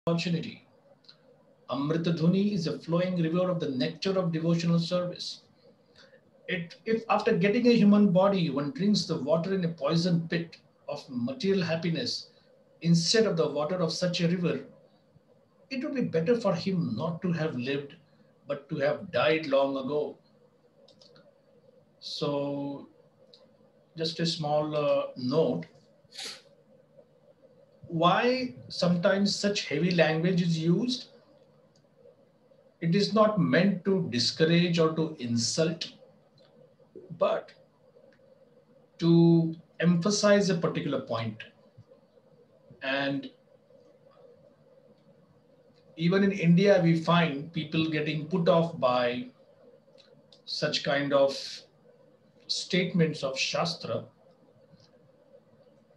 opportunity. Amrita Dhuni is a flowing river of the nectar of devotional service. If after getting a human body one drinks the water in a poison pit of material happiness instead of the water of such a river, it would be better for him not to have lived but to have died long ago. So, just a small note, why sometimes such heavy language is used? It is not meant to discourage or to insult, but to emphasize a particular point. And even in India, we find people getting put off by such kind of statements of Shastra.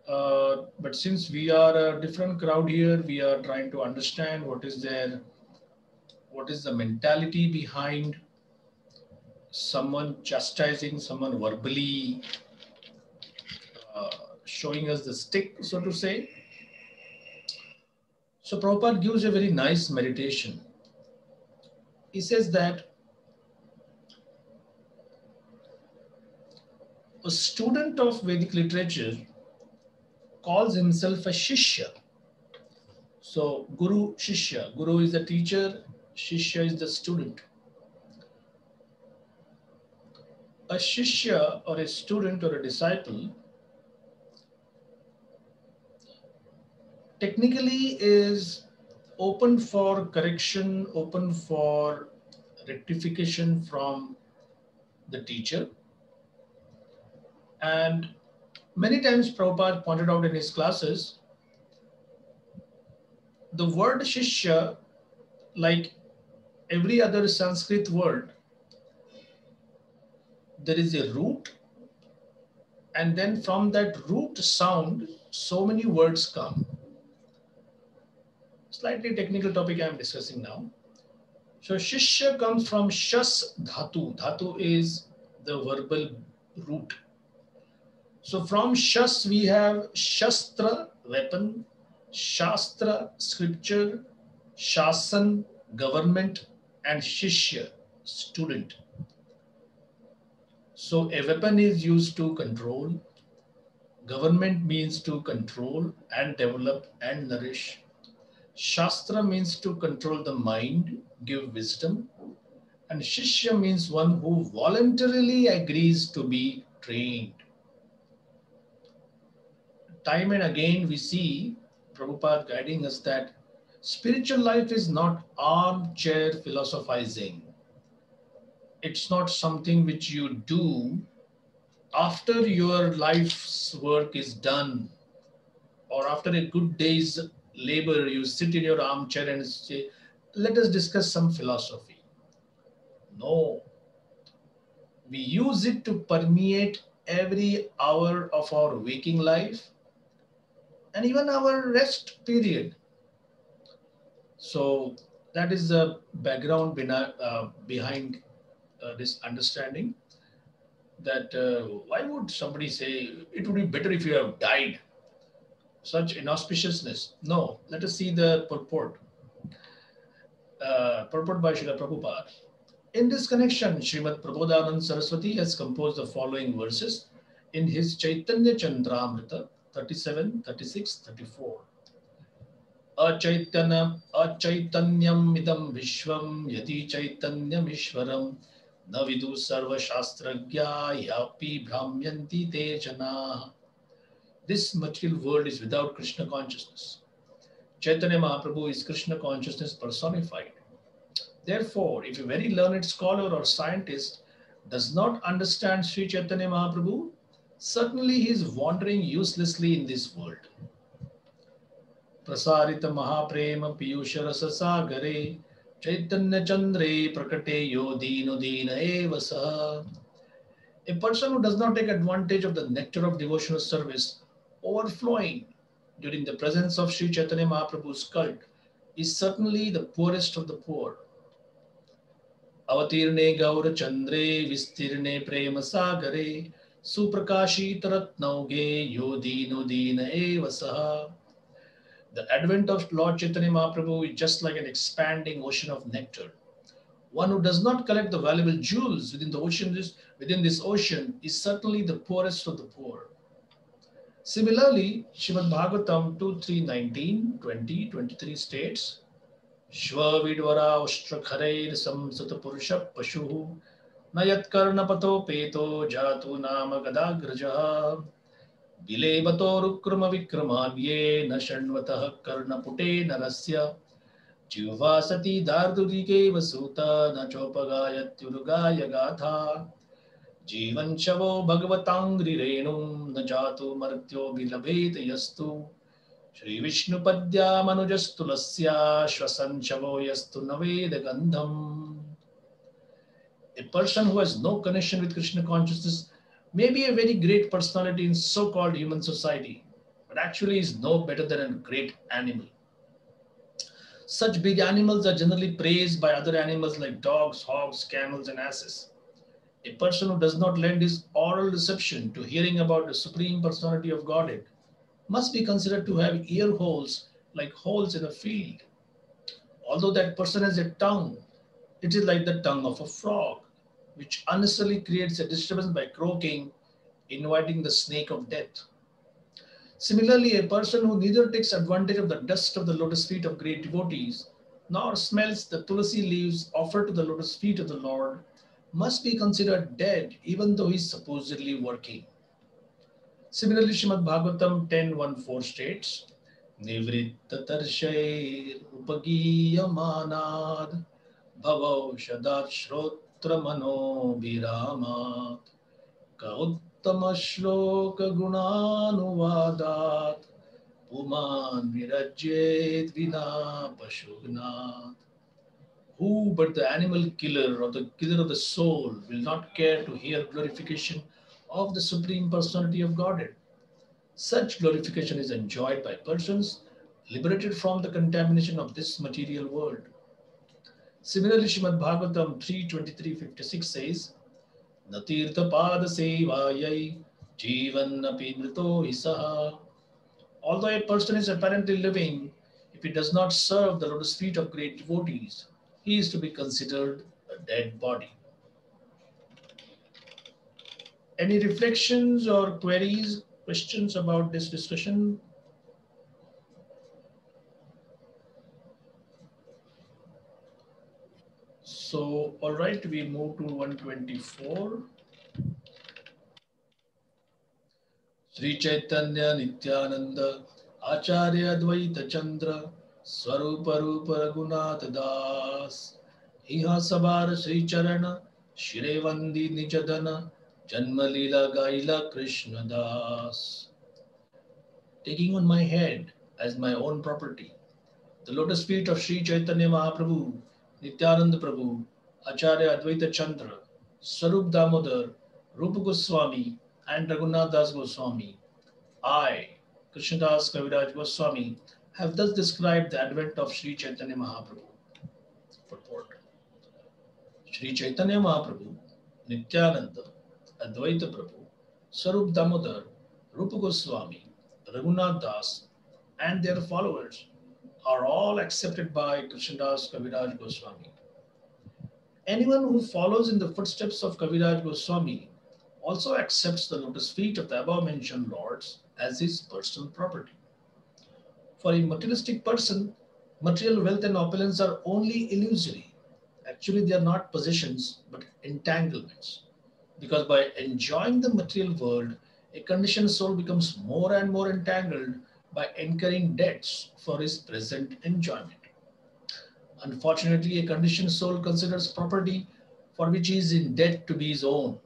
But since we are a different crowd here, we are trying to understand what is the mentality behind someone chastising someone verbally, uh, showing us the stick, so to say. So Prabhupada gives a very nice meditation. He says that a student of Vedic literature calls himself a Shishya. So Guru, Shishya. Guru is the teacher, Shishya is the student. A Shishya or a student or a disciple technically is open for correction, open for rectification from the teacher. And many times Prabhupada pointed out in his classes, the word Shishya, like every other Sanskrit word, there is a root, and then from that root sound, so many words come. Slightly technical topic I am discussing now. So Shishya comes from Shas Dhatu. Dhatu is the verbal root. So from Shas we have Shastra, weapon, Shastra, scripture, Shasan, government, and Shishya, student. So a weapon is used to control. Government means to control and develop and nourish. Shastra means to control the mind, give wisdom. And Shishya means one who voluntarily agrees to be trained. Time and again we see Prabhupada guiding us that spiritual life is not armchair philosophizing. It's not something which you do after your life's work is done, or after a good day's labor, you sit in your armchair and say, let us discuss some philosophy. No, we use it to permeate every hour of our waking life and even our rest period. So that is the background behind this understanding that why would somebody say it would be better if you have died? Such inauspiciousness. No, let us see the purport. Purport by Srila Prabhupada. In this connection, Srimad Prabodhanand Saraswati has composed the following verses in his Chaitanya Chandramrita 37, 36, 34. Achaitanyam idam vishvam yati chaitanyam ishwaram na vidu sarva shastragya yapi brahmyanti te jana. This material world is without Krishna consciousness. Chaitanya Mahaprabhu is Krishna consciousness personified. Therefore, if a very learned scholar or scientist does not understand Sri Chaitanya Mahaprabhu, certainly he is wandering uselessly in this world. Prasarita Mahaprema Piyusha Rasa Sagare Chaitanya Chandre Prakate Yo Dino Dina Eva Saha. A person who does not take advantage of the nectar of devotional service overflowing during the presence of Sri Chaitanya Mahaprabhu's cult is certainly the poorest of the poor. Avatirne Gaura Chandre Vistirne Prema Sagare Suprakashita Ratnauge Yodino Dina Eva Saha. The advent of Lord Chaitanya Mahaprabhu is just like an expanding ocean of nectar. One who does not collect the valuable jewels within this ocean is certainly the poorest of the poor. Similarly, Srimad Bhagavatam 2.3.19, 20, 23 states, Shvavidvara Ushtrakharair Samsata Purusha Pashuhu Nayat Karnapato Peto Jatu Nama Gadagraja Bilevato Rukrama Vikramavye Nashanvatah Karnapute Narasya Jivasati Dardurike Vasuta Nachopagayatyurugaya Gatha Jivan Shavo Bhagavatangri Renum Najatu Martyo Vilabhet Yastu Shri Vishnu Padya Manujastulasya Shwasan Shavo Yastu Naveda Gandham. A person who has no connection with Krishna consciousness may be a very great personality in so-called human society, but actually is no better than a great animal. Such big animals are generally praised by other animals like dogs, hogs, camels, and asses. A person who does not lend his oral reception to hearing about the Supreme Personality of Godhead must be considered to have ear holes like holes in a field. Although that person has a tongue, it is like the tongue of a frog, which unnecessarily creates a disturbance by croaking, inviting the snake of death. Similarly, a person who neither takes advantage of the dust of the lotus feet of great devotees, nor smells the tulsi leaves offered to the lotus feet of the Lord, must be considered dead even though he is supposedly working. Similarly, Srimad Bhagavatam 10.1.4 states, Nivritta Tarshair Upagiyamanad Bhavav Shadat Shrotra Mano Viramat Kauttama Shloka Gunanuvadat Puman Virajyet Vina Pashugnat. Who but the animal killer or the killer of the soul will not care to hear glorification of the Supreme Personality of Godhead? Such glorification is enjoyed by persons liberated from the contamination of this material world. Similarly, Srimad Bhagavatam 3.23.56 says, Natirtha Pada Sevayai Jivan Api Mrito Hisaha. Although a person is apparently living, if he does not serve the lotus feet of great devotees, he is to be considered a dead body. Any reflections or queries, questions about this discussion? So, all right, we move to 124. Sri Chaitanya Nityananda Acharya Advaita Chandra Swarupa Rupa Raghunatha Das Iha Sabara Sri Charana Shirevandi Nijadana Janma Leela Gaila Krishna Das. Taking on my head as my own property the lotus feet of Sri Chaitanya Mahaprabhu, Nityananda Prabhu, Acharya Advaita Chandra, Swarup Damodar, Rupa Goswami, and Raghunath Das Goswami, I, Krishnadas Kaviraj Goswami, have thus described the advent of Sri Chaitanya Mahaprabhu. Purport. Sri Chaitanya Mahaprabhu, Nityananda, Advaita Prabhu, Swarup Damodar, Rupa Goswami, Raghunath Das, and their followers are all accepted by Krishnadas Kaviraj Goswami. Anyone who follows in the footsteps of Kaviraj Goswami also accepts the lotus feet of the above mentioned lords as his personal property. For a materialistic person, material wealth and opulence are only illusory. Actually, they are not possessions but entanglements. Because by enjoying the material world, a conditioned soul becomes more and more entangled by incurring debts for his present enjoyment. Unfortunately, a conditioned soul considers property for which he is in debt to be his own,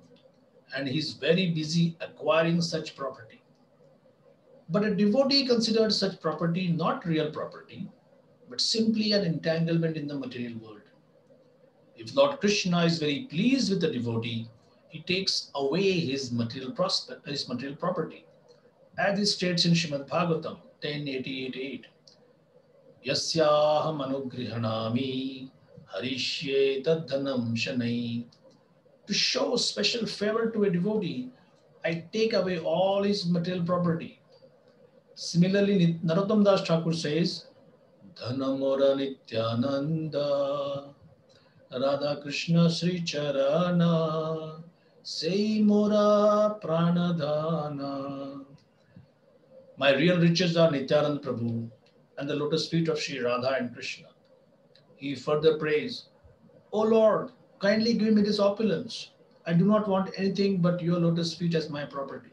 and he is very busy acquiring such property. But a devotee considers such property not real property, but simply an entanglement in the material world. If Lord Krishna is very pleased with the devotee, he takes away his material property. As it states in Srimad Bhagavatam 10.88.8, Yasyaham anugrihanami harishye tadhanam shanai. To show special favor to a devotee, I take away all his material property. Similarly, Narottam Das Thakur says, Dhanamora Nityananda, Radha Krishna Sri Charana, Sei Mora Pranadhana. My real riches are Nityanand Prabhu and the lotus feet of Sri Radha and Krishna. He further prays, O Lord, kindly give me this opulence. I do not want anything but your lotus feet as my property.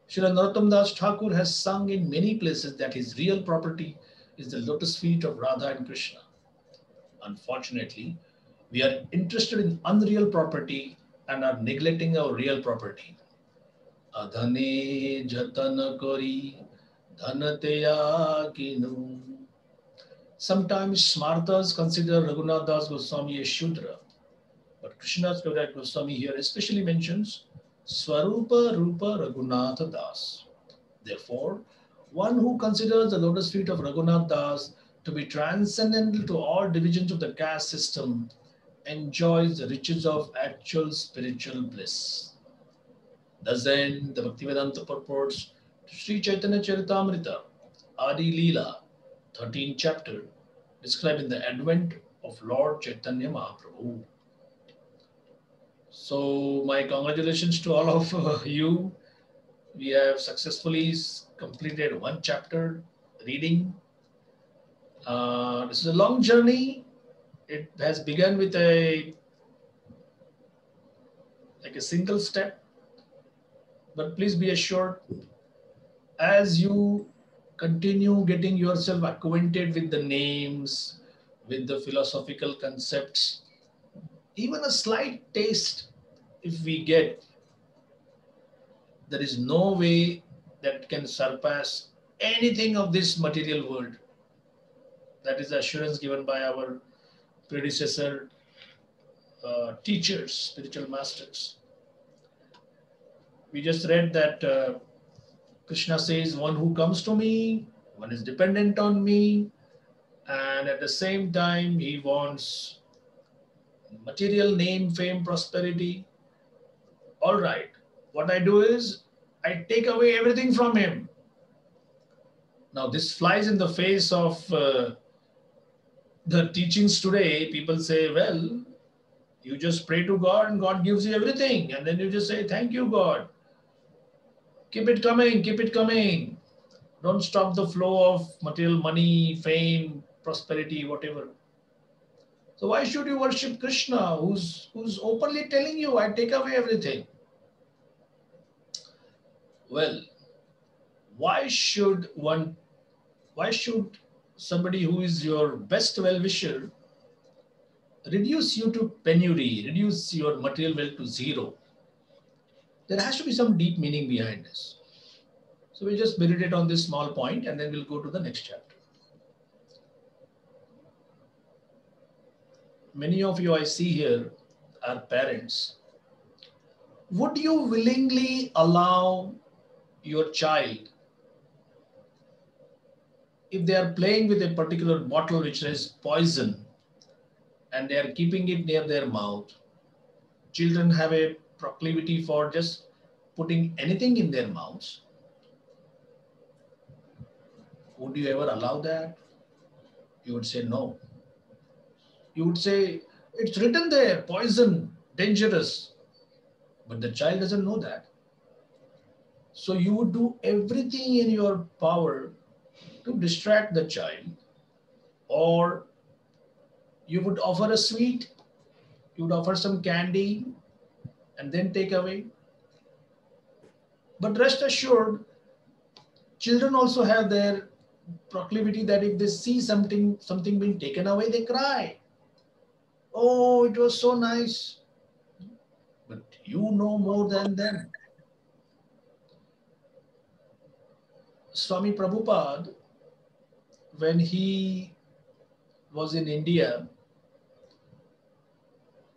Srila Narottam Das Thakur has sung in many places that his real property is the lotus feet of Radha and Krishna. Unfortunately, we are interested in unreal property and are neglecting our real property. Adhane jatan kori dhanateya kinu. Sometimes Smartas consider Raghunath Das Goswami a Shudra, but Krishnadas Kaviraj Goswami here especially mentions Swarupa Rupa Raghunath Das. Therefore, one who considers the lotus feet of Raghunath Das to be transcendental to all divisions of the caste system enjoys the riches of actual spiritual bliss. Thus then, the Bhaktivedanta purports to Sri Chaitanya Charitamrita, Adi Leela, 13th chapter, describing the advent of Lord Chaitanya Mahaprabhu. So, my congratulations to all of you. We have successfully completed one chapter reading. This is a long journey. It has begun with a single step, but please be assured, as you continue getting yourself acquainted with the names, with the philosophical concepts, even a slight taste if we get, there is no way that can surpass anything of this material world. That is the assurance given by our predecessor teachers, spiritual masters. We just read that Krishna says, one who comes to me, one is dependent on me, and at the same time, he wants material, name, fame, prosperity. All right, what I do is I take away everything from him. Now, this flies in the face of the teachings today. People say, well, you just pray to God and God gives you everything. And then you just say, thank you, God. Keep it coming, keep it coming. Don't stop the flow of material money, fame, prosperity, whatever. So why should you worship Krishna, who's openly telling you, I take away everything? Well, why should somebody who is your best well-wisher reduce you to penury, reduce your material wealth to zero? There has to be some deep meaning behind this. So we'll just meditate on this small point and then we'll go to the next chapter. Many of you I see here are parents. Would you willingly allow your child, if they are playing with a particular bottle which has poison and they are keeping it near their mouth, children have a proclivity for just putting anything in their mouths. Would you ever allow that? You would say no. You would say, it's written there, poison, dangerous. But the child doesn't know that. So you would do everything in your power to distract the child, or you would offer a sweet, you would offer some candy and then take away. But rest assured, children also have their proclivity that if they see something being taken away, they cry. Oh, it was so nice. But you know more than them. Swami Prabhupada, when he was in India,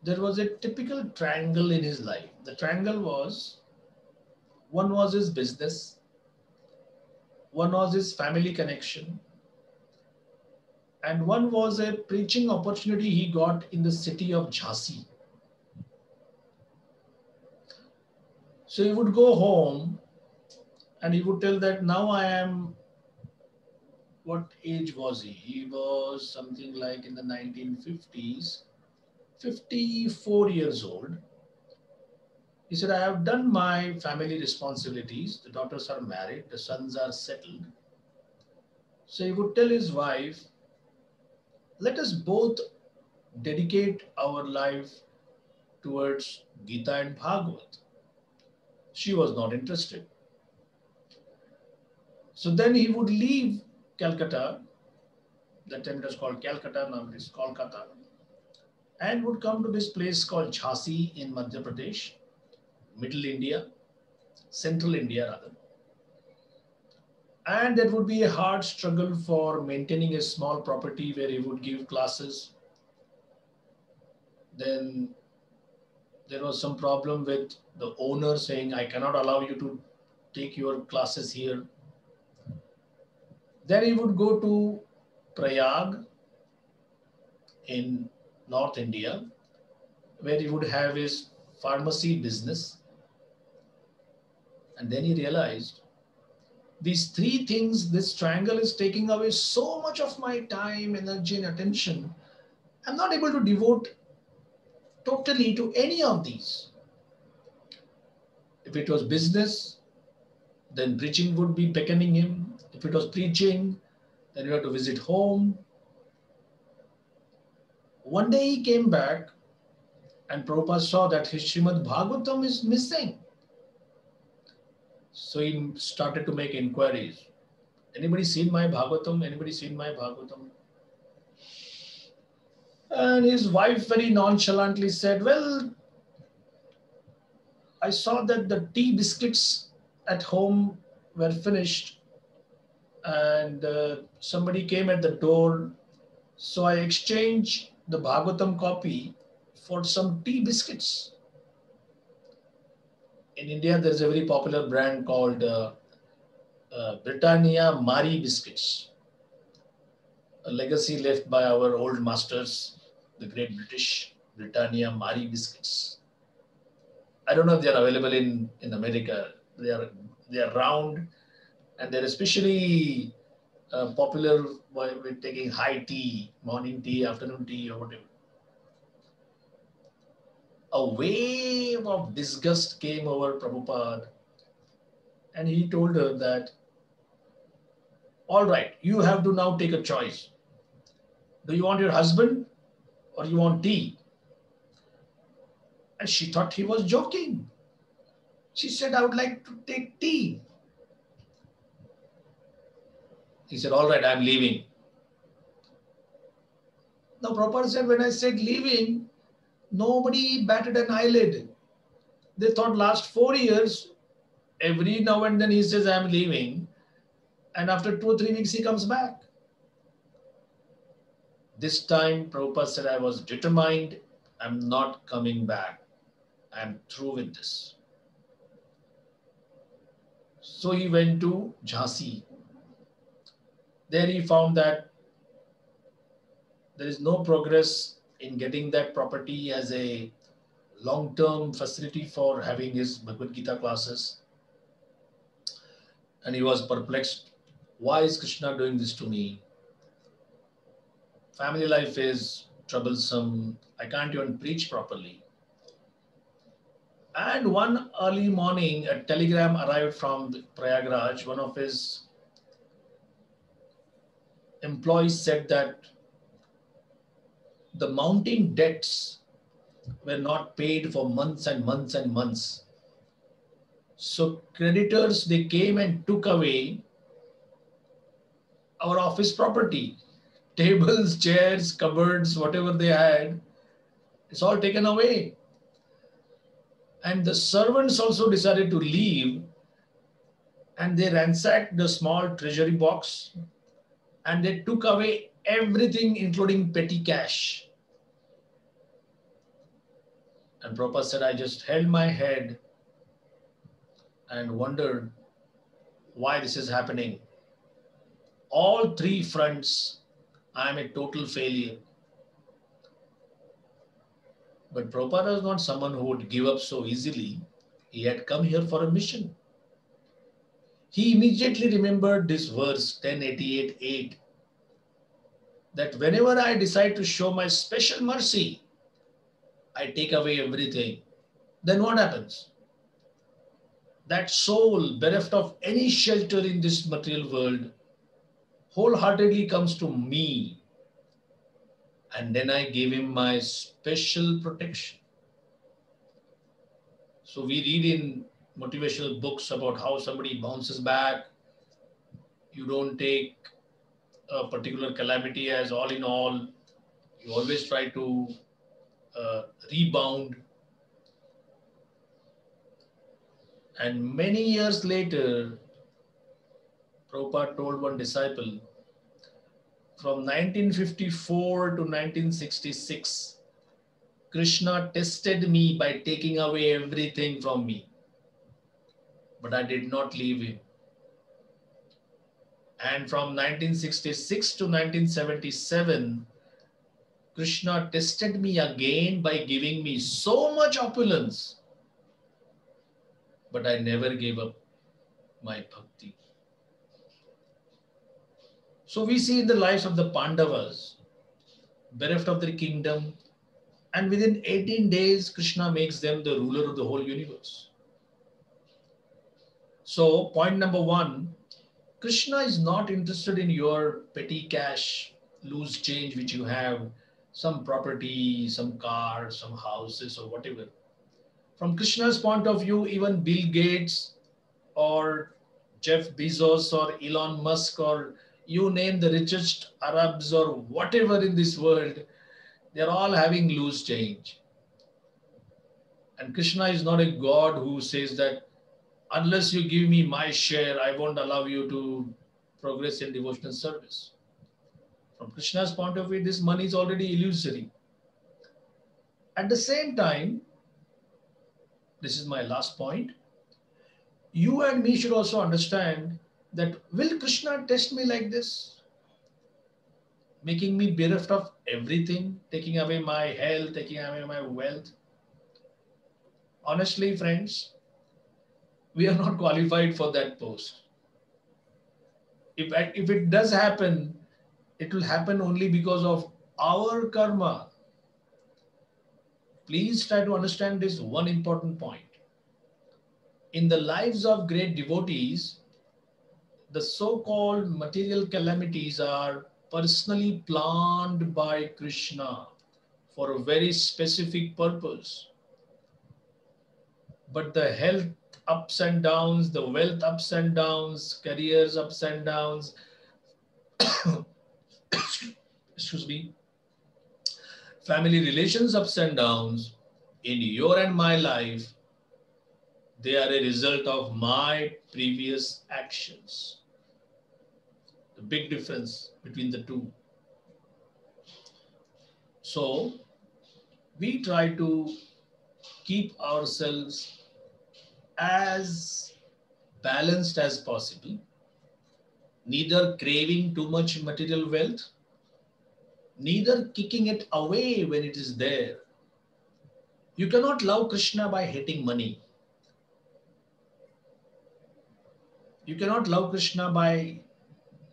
there was a typical triangle in his life. The triangle was, one was his business, one was his family connection, and one was a preaching opportunity he got in the city of Jhansi. So he would go home And he would tell that now I am, what age was he? He was something like in the 1950s, 54 years old. He said, I have done my family responsibilities. The daughters are married, the sons are settled. So he would tell his wife, let us both dedicate our life towards Gita and Bhagavad. She was not interested. So then he would leave Calcutta, that time it was called Calcutta, now it is Kolkata, and would come to this place called Jhansi in Madhya Pradesh, Middle India, Central India rather. And there would be a hard struggle for maintaining a small property where he would give classes. Then there was some problem with the owner saying, I cannot allow you to take your classes here. Then he would go to Prayag in North India, where he would have his pharmacy business. And then he realized these three things, this triangle is taking away so much of my time, energy, and attention. I'm not able to devote totally to any of these. If it was business, then preaching would be beckoning him. If it was preaching, then you have to visit home. One day he came back and Prabhupada saw that his Srimad Bhagavatam is missing. So he started to make inquiries. Anybody seen my Bhagavatam? Anybody seen my Bhagavatam? And his wife very nonchalantly said, well, I saw that the tea biscuits at home were finished and somebody came at the door. So I exchanged the Bhagavatam copy for some tea biscuits. In India, there's a very popular brand called Britannia Marie biscuits, a legacy left by our old masters, the great British Britannia Marie biscuits. I don't know if they are available in America. They are round and they're especially popular with taking high tea, morning tea, afternoon tea, or whatever. A wave of disgust came over Prabhupada, and he told her that, all right, you have to now take a choice. Do you want your husband or you want tea? And she thought he was joking. She said, I would like to take tea. He said, all right, I'm leaving. Now, Prabhupada said, when I said leaving, nobody batted an eyelid. They thought last 4 years, every now and then he says, I'm leaving. And after 2 or 3 weeks, he comes back. This time, Prabhupada said, I was determined. I'm not coming back. I'm through with this. So he went to Jhansi. There he found that there is no progress in getting that property as a long-term facility for having his Bhagavad Gita classes. And he was perplexed. Why is Krishna doing this to me? Family life is troublesome. I can't even preach properly. And one early morning, a telegram arrived from Prayagraj. One of his employees said that the mounting debts were not paid for months and months and months. So creditors, they came and took away our office property, tables, chairs, cupboards, whatever they had, it's all taken away. And the servants also decided to leave, and they ransacked the small treasury box and they took away everything, including petty cash. And Prabhupada said, I just held my head and wondered why this is happening. All three fronts, I am a total failure. But Prabhupada was not someone who would give up so easily. He had come here for a mission. He immediately remembered this verse 1088:8, that whenever I decide to show my special mercy, I take away everything. Then what happens? That soul, bereft of any shelter in this material world, wholeheartedly comes to me, and then I give him my special protection. So we read in motivational books about how somebody bounces back. You don't take a particular calamity as all in all. You always try to rebound. And many years later, Prabhupada told one disciple, from 1954 to 1966, Krishna tested me by taking away everything from me, but I did not leave him. And from 1966 to 1977, Krishna tested me again by giving me so much opulence, but I never gave up my bhakti. So we see in the lives of the Pandavas, bereft of their kingdom, and within 18 days, Krishna makes them the ruler of the whole universe. So, point number one, Krishna is not interested in your petty cash, loose change which you have, some property, some cars, some houses, or whatever. From Krishna's point of view, even Bill Gates or Jeff Bezos or Elon Musk or you name the richest Arabs or whatever in this world, they're all having loose change. And Krishna is not a God who says that unless you give me my share, I won't allow you to progress in devotional service. From Krishna's point of view, this money is already illusory. At the same time, this is my last point, you and me should also understand that will Krishna test me like this? Making me bereft of everything, taking away my health, taking away my wealth? Honestly, friends, we are not qualified for that post. If it does happen, it will happen only because of our karma. Please try to understand this one important point. In the lives of great devotees, the so-called material calamities are personally planned by Krishna for a very specific purpose. But the health ups and downs, the wealth ups and downs, careers ups and downs, excuse me, family relations ups and downs in your and my life, they are a result of my previous actions. The big difference between the two. So we try to keep ourselves as balanced as possible, neither craving too much material wealth, neither kicking it away when it is there. You cannot love Krishna by hating money. You cannot love Krishna by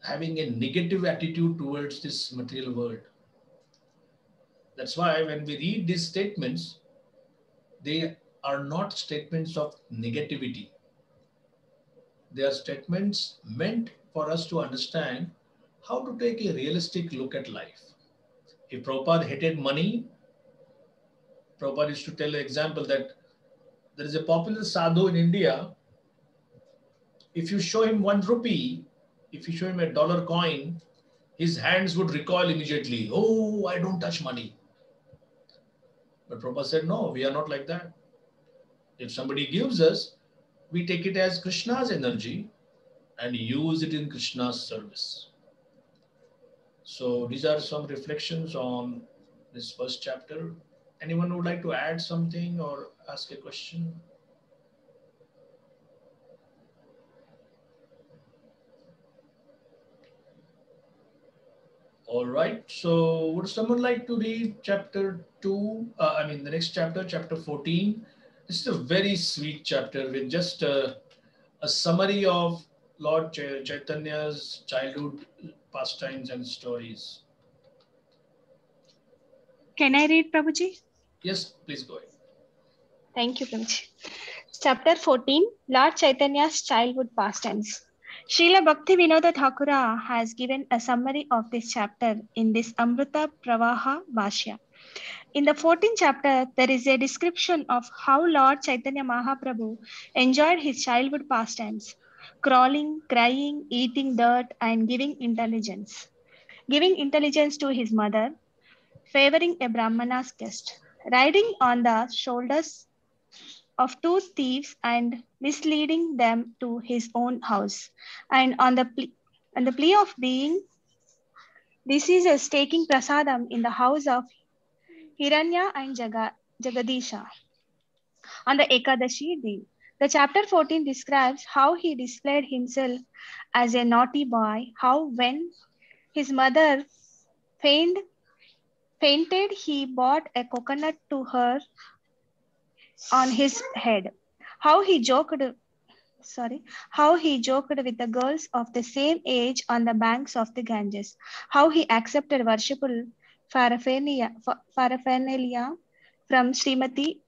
having a negative attitude towards this material world. That's why when we read these statements, they are not statements of negativity. They are statements meant for us to understand how to take a realistic look at life. If Prabhupada hated money, Prabhupada used to tell an example that there is a popular sadhu in India. If you show him 1 rupee, if you show him a dollar coin, his hands would recoil immediately. Oh, I don't touch money. But Prabhupada said, no, we are not like that. If somebody gives us, we take it as Krishna's energy and use it in Krishna's service. So these are some reflections on this first chapter. Anyone would like to add something or ask a question? All right. So would someone like to read chapter 2? The next chapter, chapter 14. This is a very sweet chapter with just a summary of Lord Chaitanya's childhood pastimes and stories. Can I read, Prabhuji? Yes, please go ahead. Thank you, Prabhuji. Chapter 14, Lord Chaitanya's childhood pastimes. Srila Bhakti Vinoda Thakura has given a summary of this chapter in this Amrita Pravaha Bhashya. In the 14th chapter, there is a description of how Lord Chaitanya Mahaprabhu enjoyed his childhood pastimes, crawling, crying, eating dirt, and giving intelligence. Giving intelligence to his mother, favoring a Brahmana's guest, riding on the shoulders of two thieves and misleading them to his own house, and on the plea of being diseases taking prasadam in the house of Hiranya and Jagadisha on the Ekadashi day. The chapter 14 describes how he displayed himself as a naughty boy, how when his mother fainted, he bought a coconut to her on his head, how he joked how he joked with the girls of the same age on the banks of the Ganges, how he accepted worshipful paraphernalia from Srimati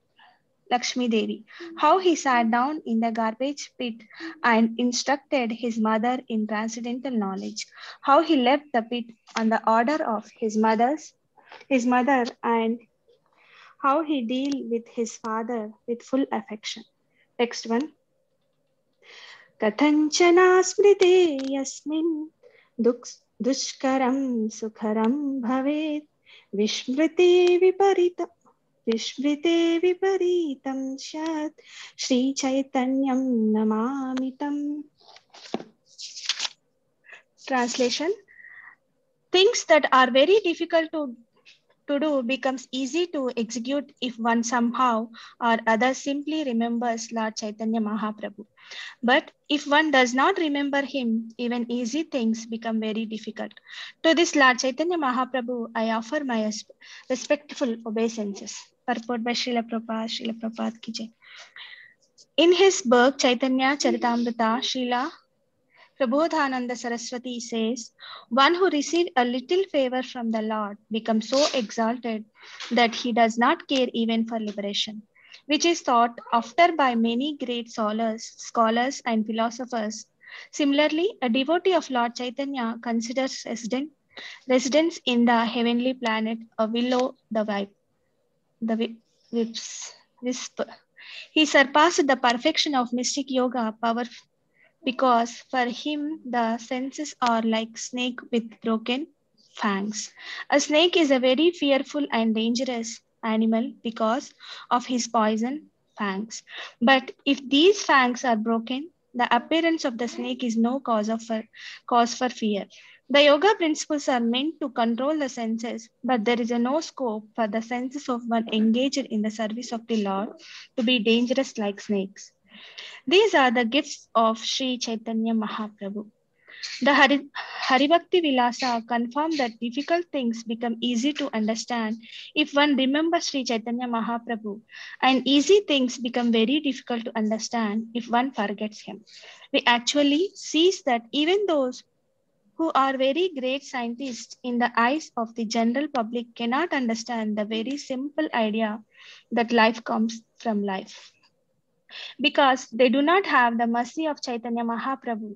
Lakshmi Devi, how he sat down in the garbage pit and instructed his mother in transcendental knowledge, how he left the pit on the order of his mother, and how he dealt with his father with full affection. Next one. कथञ्चना स्मृते यस्मिन् दुष्करं सुखरं भवेत् विस्मृते विपरीतं स्यात् श्रीचैतन्यं नमामि तम्. Translation. Things that are very difficult to do becomes easy to execute if one somehow or other simply remembers Lord Chaitanya Mahaprabhu. But if one does not remember him, even easy things become very difficult. To this Lord Chaitanya Mahaprabhu, I offer my respectful obeisances. Purport by Srila Prabhupada ki jai. In his book Chaitanya Charitamrita, Srila Prabodhananda Saraswati says, one who received a little favor from the Lord becomes so exalted that he does not care even for liberation, which is thought after by many great scholars and philosophers. Similarly, a devotee of Lord Chaitanya considers residence in the heavenly planet a willow the wisp. He surpassed the perfection of mystic yoga power because for him the senses are like snake with broken fangs. A snake is a very fearful and dangerous animal because of his poison fangs. But if these fangs are broken, the appearance of the snake is no cause for fear. The yoga principles are meant to control the senses, but there is no scope for the senses of one engaged in the service of the Lord to be dangerous like snakes. These are the gifts of Sri Chaitanya Mahaprabhu. The Haribhakti Vilasa confirmed that difficult things become easy to understand if one remembers Sri Chaitanya Mahaprabhu, and easy things become very difficult to understand if one forgets him. We actually see that even those who are very great scientists in the eyes of the general public cannot understand the very simple idea that life comes from life, because they do not have the mercy of Chaitanya Mahaprabhu.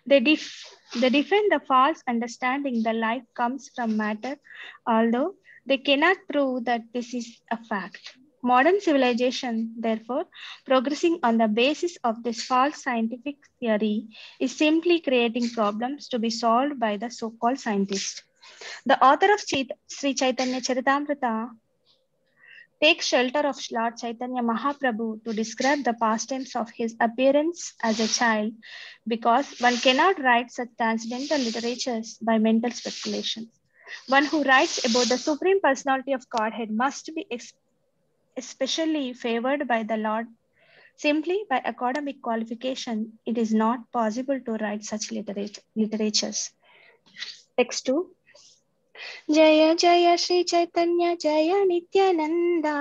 They defend the false understanding that life comes from matter, although they cannot prove that this is a fact. Modern civilization, therefore, progressing on the basis of this false scientific theory, is simply creating problems to be solved by the so-called scientists. The author of Sri Chaitanya Charitamrita takes shelter of Lord Chaitanya Mahaprabhu to describe the pastimes of his appearance as a child, because one cannot write such transcendental literatures by mental speculation. One who writes about the Supreme Personality of Godhead must be especially favored by the Lord. Simply by academic qualification, it is not possible to write such literatures. Text 2. जय जय श्री चैतन्य जय नित्यानंदा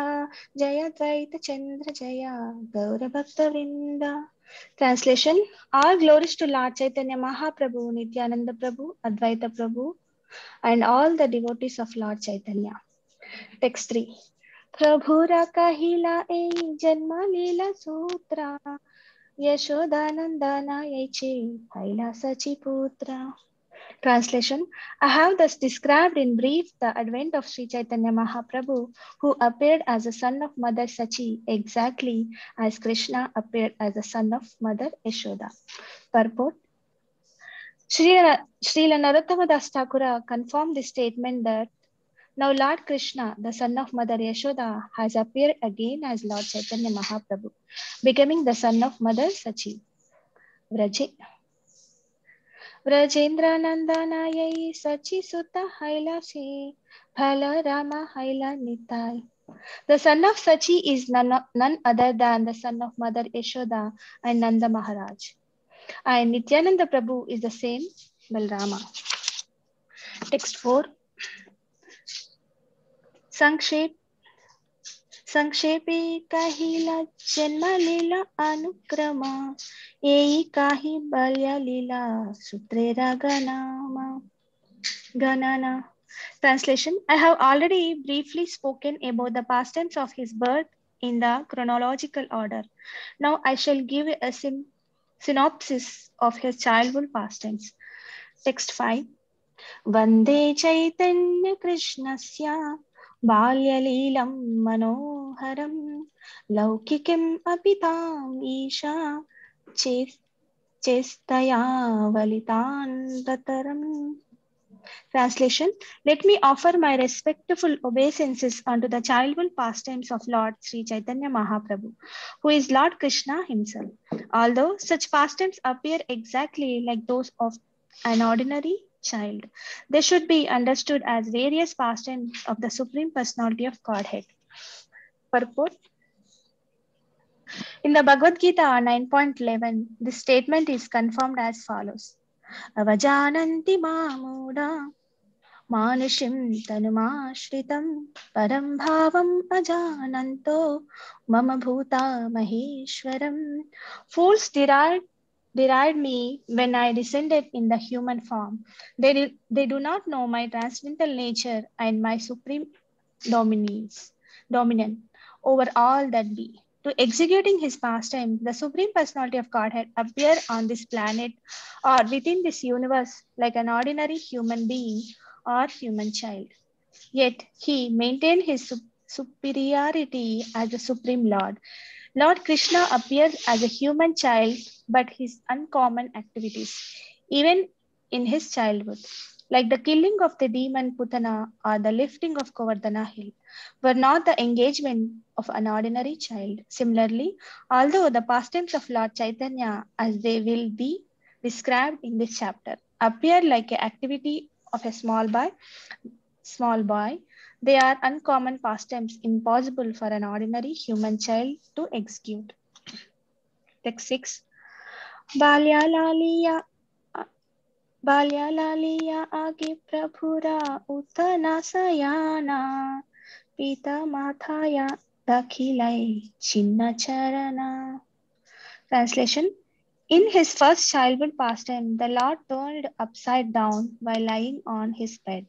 जय द्वैत चंद्र जय गौर भक्त वृंदा Translation: All glories to Lord Chaitanya Mahaprabhu, Nityananda Prabhu, Advaita Prabhu, and all the devotees of Lord Chaitanya. Text 3. Prabhura kahila ei janma lila sutra Yashodanandana yaiche haila sachi putra. Translation: I have thus described in brief the advent of Sri Chaitanya Mahaprabhu, who appeared as the son of Mother Sachi, exactly as Krishna appeared as the son of Mother Yashoda. Purport: Srila Narottama Das Thakura confirmed the statement that now Lord Krishna, the son of Mother Yashoda, has appeared again as Lord Chaitanya Mahaprabhu, becoming the son of Mother Sachi. Vrajendra Nandanayai Sachi Sutta Hailasi Bhala Rama Haila Nitai. The son of Sachi is none other than the son of Mother Yashoda and Nanda Maharaj. And Nityananda Prabhu is the same Balrama. Text 4. संक्षेपे काहिला जन्म लीला अनुक्रमा एई काहि बाल्य लीला सुत्रेरा ganana. Translation: I have already briefly spoken about the pastimes of his birth in the chronological order. Now I shall give a synopsis of his childhood pastimes. Text 5. Vande Chaitanya Krishnasya बाल्यलीलं मनोहरं लौकिकम् अपिताम् Isha चेस्तया वलितान्. Translation: Let me offer my respectful obeisances unto the childhood pastimes of Lord Sri Chaitanya Mahaprabhu, who is Lord Krishna himself. Although such pastimes appear exactly like those of an ordinary child, they should be understood as various pastimes of the Supreme Personality of Godhead. Purport: in the Bhagavad Gita 9.11, this statement is confirmed as follows: Avajananti mamuda Manishim tanumashritam param bhavam ajananto mama bhuta maheshwaram. Fools deride me when I descended in the human form. They do not know my transcendental nature and my supreme dominion over all that be. To executing his pastime, the Supreme Personality of Godhead appeared on this planet or within this universe like an ordinary human being or human child. Yet he maintained his superiority as the Supreme Lord. Lord Krishna appears as a human child, but his uncommon activities, even in his childhood, like the killing of the demon Putana or the lifting of Govardhana hill, were not the engagement of an ordinary child. Similarly, although the pastimes of Lord Chaitanya, as they will be described in this chapter, appear like an activity of a small boy, they are uncommon pastimes impossible for an ordinary human child to execute. Text 6. Balya laliya agi prabhura uttana sayana pita mathaya dakhilai chinna charana. Translation: in his first childhood pastime, the Lord turned upside down while lying on his bed,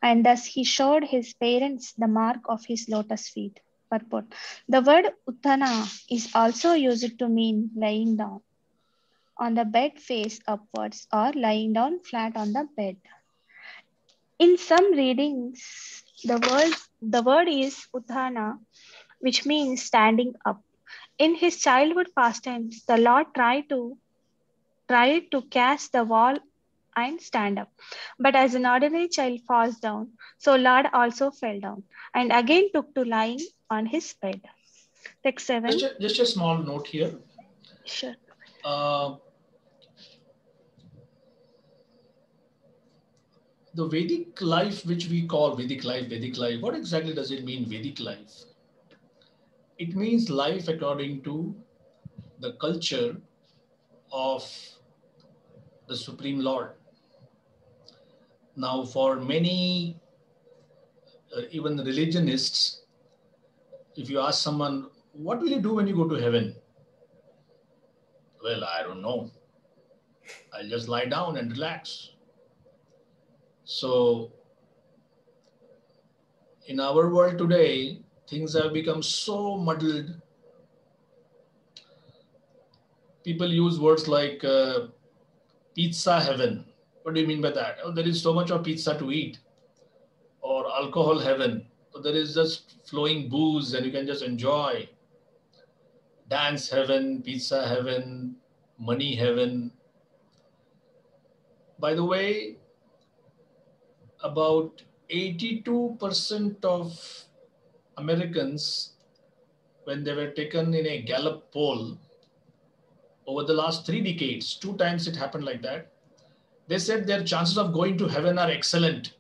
and thus he showed his parents the mark of his lotus feet. Purport: the word uttana is also used to mean lying down on the bed face upwards or lying down flat on the bed. In some readings, the word is uttana, which means standing up. In his childhood pastimes, the Lord tried to cast the wall and stand up. But as an ordinary child falls down, so Lord also fell down and again took to lying on his bed. Text 7. Just a small note here. Sure. The Vedic life, which we call Vedic life, what exactly does it mean, Vedic life? It means life according to the culture of the Supreme Lord. Now, for many, even religionists, if you ask someone, what will you do when you go to heaven? Well, I don't know. I'll just lie down and relax. So in our world today, things have become so muddled. People use words like pizza heaven. What do you mean by that? Oh, there is so much of pizza to eat. Or alcohol heaven. So there is just flowing booze and you can just enjoy. Dance heaven, pizza heaven, money heaven. By the way, about 82% of Americans, when they were taken in a Gallup poll over the last 3 decades, 2 times it happened like that, they said their chances of going to heaven are excellent.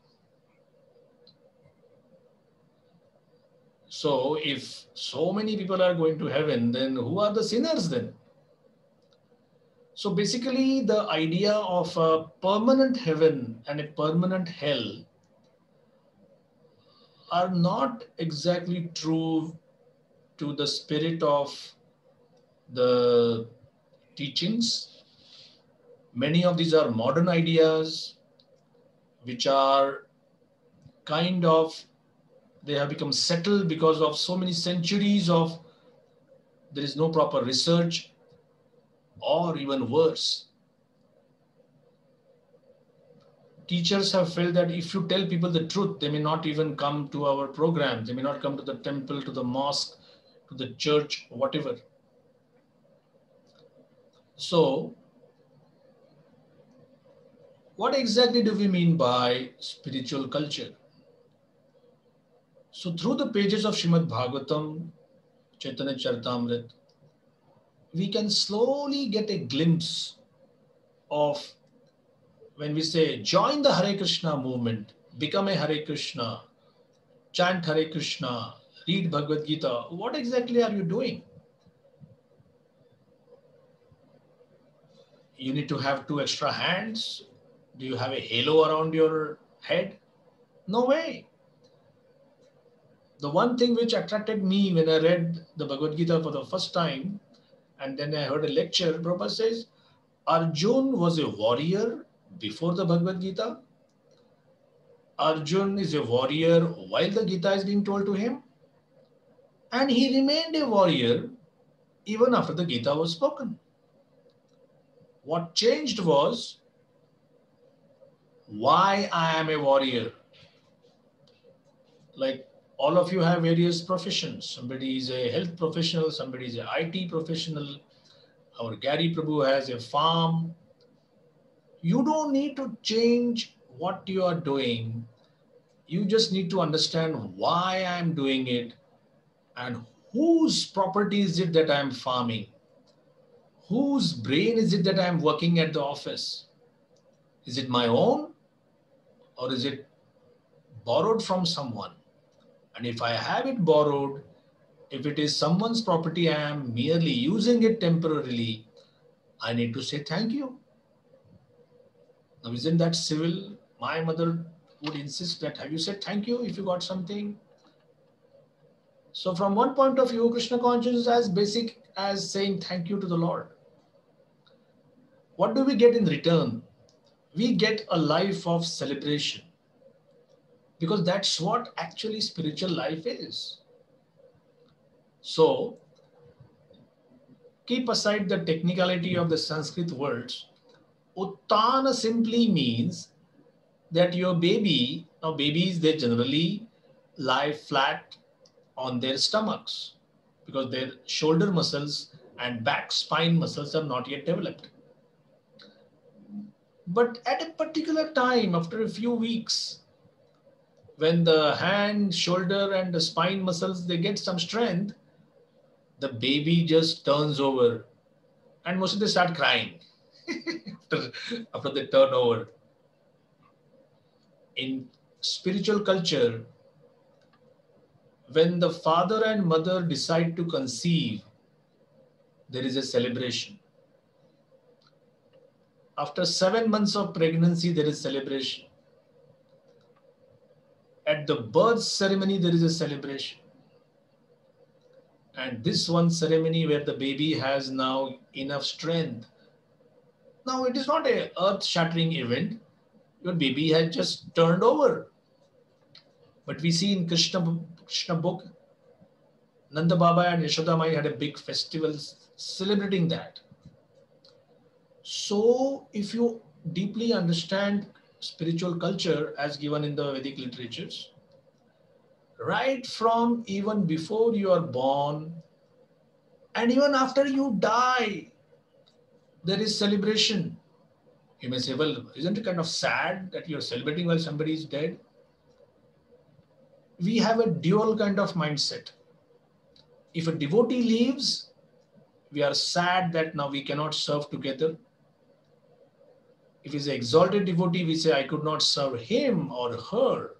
So if so many people are going to heaven, then who are the sinners then? So basically the idea of a permanent heaven and a permanent hell are not exactly true to the spirit of the teachings. Many of these are modern ideas which are kind of, they have become settled because of so many centuries of there is no proper research, or even worse, teachers have felt that if you tell people the truth, they may not even come to our programs, they may not come to the temple, to the mosque, to the church, whatever. So what exactly do we mean by spiritual culture? So through the pages of Srimad Bhagavatam, Chaitanya Charitamrita, we can slowly get a glimpse of, when we say join the Hare Krishna movement, become a Hare Krishna, chant Hare Krishna, read Bhagavad Gita, what exactly are you doing? You need to have 2 extra hands? Do you have a halo around your head? No way. The one thing which attracted me when I read the Bhagavad Gita for the first time, and then I heard a lecture, Prabhupada says, Arjun was a warrior before the Bhagavad Gita. Arjun is a warrior while the Gita is being told to him. And he remained a warrior even after the Gita was spoken. What changed was why I am a warrior. Like all of you have various professions. Somebody is a health professional, somebody is an IT professional. Our Gary Prabhu has a farm. You don't need to change what you are doing. You just need to understand why I'm doing it and whose property is it that I'm farming. Whose brain is it that I'm working at the office? Is it my own or is it borrowed from someone? And if I have it borrowed, if it is someone's property, I am merely using it temporarily, I need to say thank you. Now, isn't that civil? My mother would insist that, have you said thank you if you got something? So from one point of view, Krishna consciousness is as basic as saying thank you to the Lord. What do we get in return? We get a life of celebration, because that's what actually spiritual life is. So keep aside the technicality of the Sanskrit words. Uttana simply means that your baby, now babies, they generally lie flat on their stomachs because their shoulder muscles and back spine muscles are not yet developed. But at a particular time, after a few weeks, when the hand, shoulder, and the spine muscles, they get some strength, the baby just turns over and mostly they start crying after they turn over. In spiritual culture, when the father and mother decide to conceive, there is a celebration. After 7 months of pregnancy, there is celebration. At the birth ceremony, there is a celebration. And this one ceremony where the baby has now enough strength. Now it is not a earth-shattering event. Your baby has just turned over. But we see in Krishna book, Nanda Baba and Yashoda Mai had a big festival celebrating that. So if you deeply understand spiritual culture as given in the Vedic literatures, right from even before you are born and even after you die, there is celebration. You may say, well, isn't it kind of sad that you're celebrating while somebody is dead? We have a dual kind of mindset. If a devotee leaves, we are sad that now we cannot serve together. If he's an exalted devotee, we say, I could not serve him or her.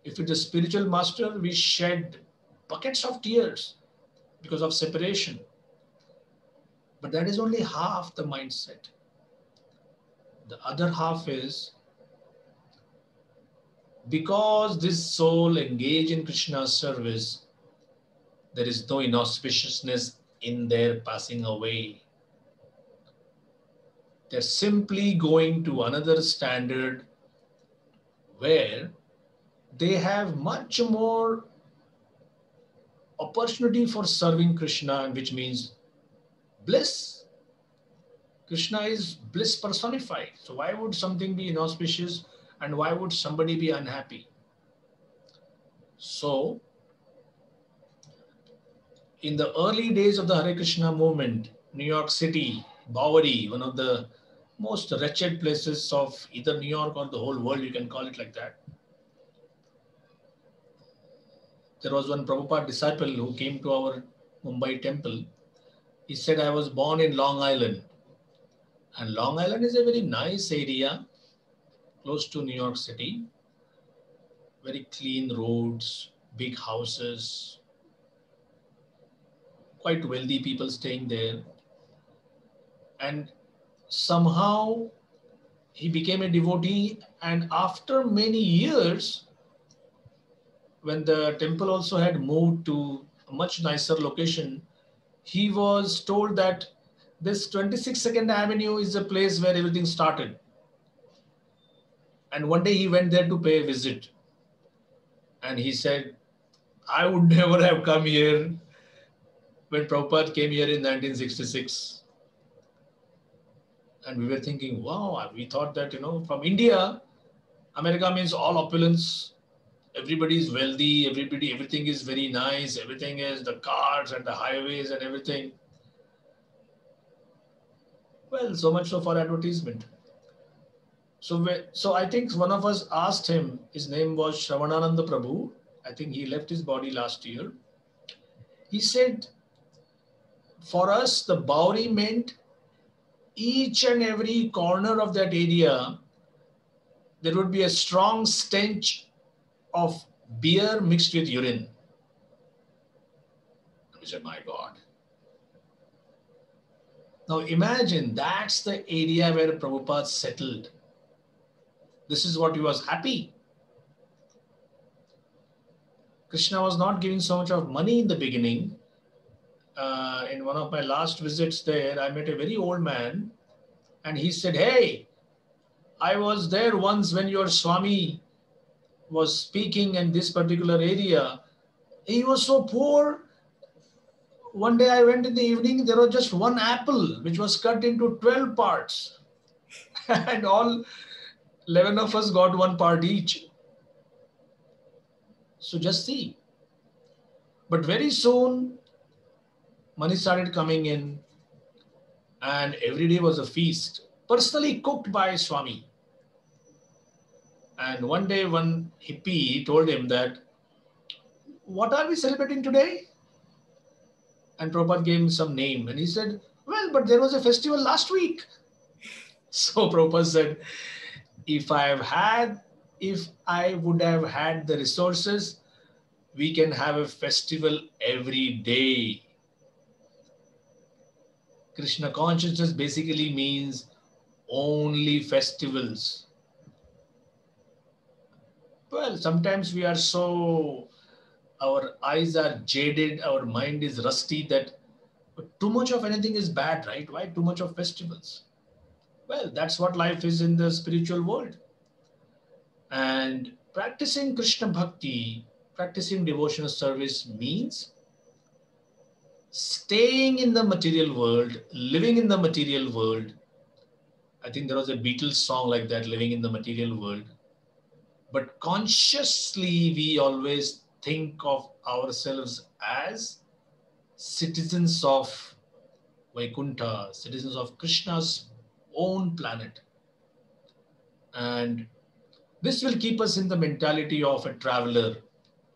If it's a spiritual master, we shed buckets of tears because of separation. But that is only half the mindset. The other half is because this soul engaged in Krishna's service, there is no inauspiciousness in their passing away. They're simply going to another standard where they have much more opportunity for serving Krishna, which means bliss. Krishna is bliss personified. So why would something be inauspicious and why would somebody be unhappy? So in the early days of the Hare Krishna movement, New York City, Bowery, one of the most wretched places of either New York or the whole world, you can call it like that. There was one Prabhupada disciple who came to our Mumbai temple. He said, I was born in Long Island. And Long Island is a very nice area, close to New York City. Very clean roads, big houses, quite wealthy people staying there. And somehow he became a devotee. And after many years, when the temple also had moved to a much nicer location, he was told that this 26th Avenue is a place where everything started. And one day he went there to pay a visit. And he said, I would never have come here when Prabhupada came here in 1966. And we were thinking, wow, we thought that, from India, America means all opulence. Everybody is wealthy, everything is very nice. Everything is the cars and the highways and everything. Well, so much so for advertisement. So I think one of us asked him, his name was Shravanananda Prabhu. I think he left his body last year. He said, for us, the Bowery meant each and every corner of that area, there would be a strong stench of beer mixed with urine. We said, my God. Now imagine that's the area where Prabhupada settled. This is what he was happy. Krishna was not giving so much of money in the beginning. In one of my last visits there, I met a very old man and he said, hey, I was there once when your Swami was speaking in this particular area. He was so poor. One day I went in the evening, there was just one apple which was cut into 12 parts. And all 11 of us got one part each. So just see. But very soon, money started coming in and every day was a feast, personally cooked by Swami. And one day, one hippie told him that, what are we celebrating today? And Prabhupada gave him some name. And he said, well, but there was a festival last week. So Prabhupada said, if I would have had the resources, we can have a festival every day. Krishna consciousness basically means only festivals. Well, sometimes we are so our eyes are jaded, our mind is rusty, that too much of anything is bad, right? Why too much of festivals? Well, that's what life is in the spiritual world. And practicing Krishna Bhakti, practicing devotional service means staying in the material world, living in the material world. I think there was a Beatles song like that, living in the material world. But consciously, we always think of ourselves as citizens of Vaikuntha, citizens of Krishna's own planet. And this will keep us in the mentality of a traveler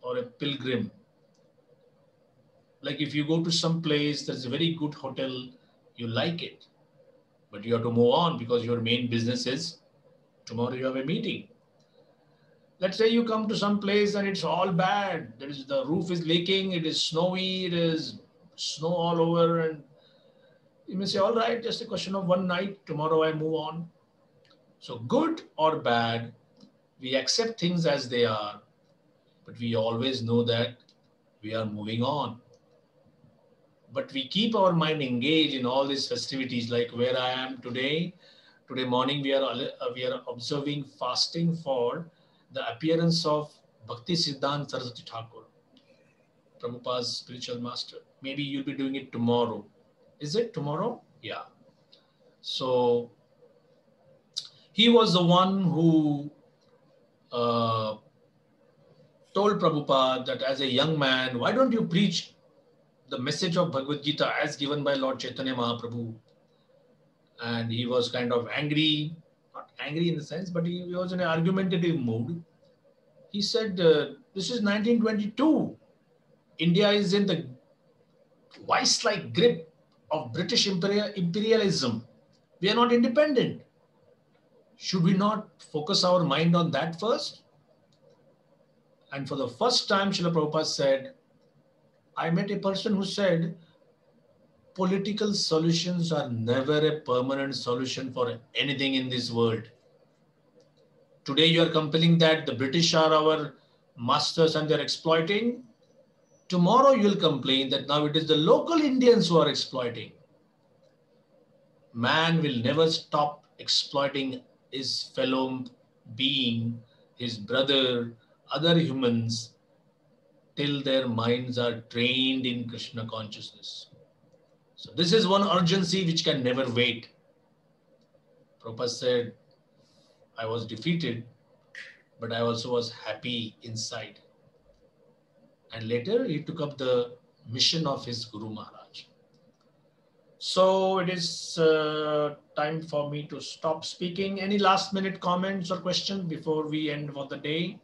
or a pilgrim. Like if you go to some place, there's a very good hotel, you like it, but you have to move on because your main business is tomorrow you have a meeting. Let's say you come to some place and it's all bad. There is the roof is leaking, it is snowy, it is snow all over, and you may say, all right, just a question of one night, tomorrow I move on. So good or bad, we accept things as they are, but we always know that we are moving on. But we keep our mind engaged in all these festivities, like where I am today. Today morning we are observing fasting for the appearance of Bhakti Siddhanta Saraswati Thakur, Prabhupada's spiritual master. Maybe you'll be doing it tomorrow. Is it tomorrow? Yeah. So he was the one who told Prabhupada that as a young man, why don't you preach the message of Bhagavad Gita as given by Lord Chaitanya Mahaprabhu? And he was kind of angry, not angry in the sense, but he was in an argumentative mood. He said, this is 1922. India is in the vice-like grip of British imperialism. We are not independent. Should we not focus our mind on that first? And for the first time, Srila Prabhupada said, I met a person who said, political solutions are never a permanent solution for anything in this world. Today you are compelling that the British are our masters and they're exploiting. Tomorrow you'll complain that now it is the local Indians who are exploiting. Man will never stop exploiting his fellow being, his brother, other humans, till their minds are trained in Krishna consciousness. So this is one urgency which can never wait. Prabhupada said, I was defeated, but I also was happy inside. And later he took up the mission of his Guru Maharaj. So it is time for me to stop speaking. Any last minute comments or questions before we end for the day?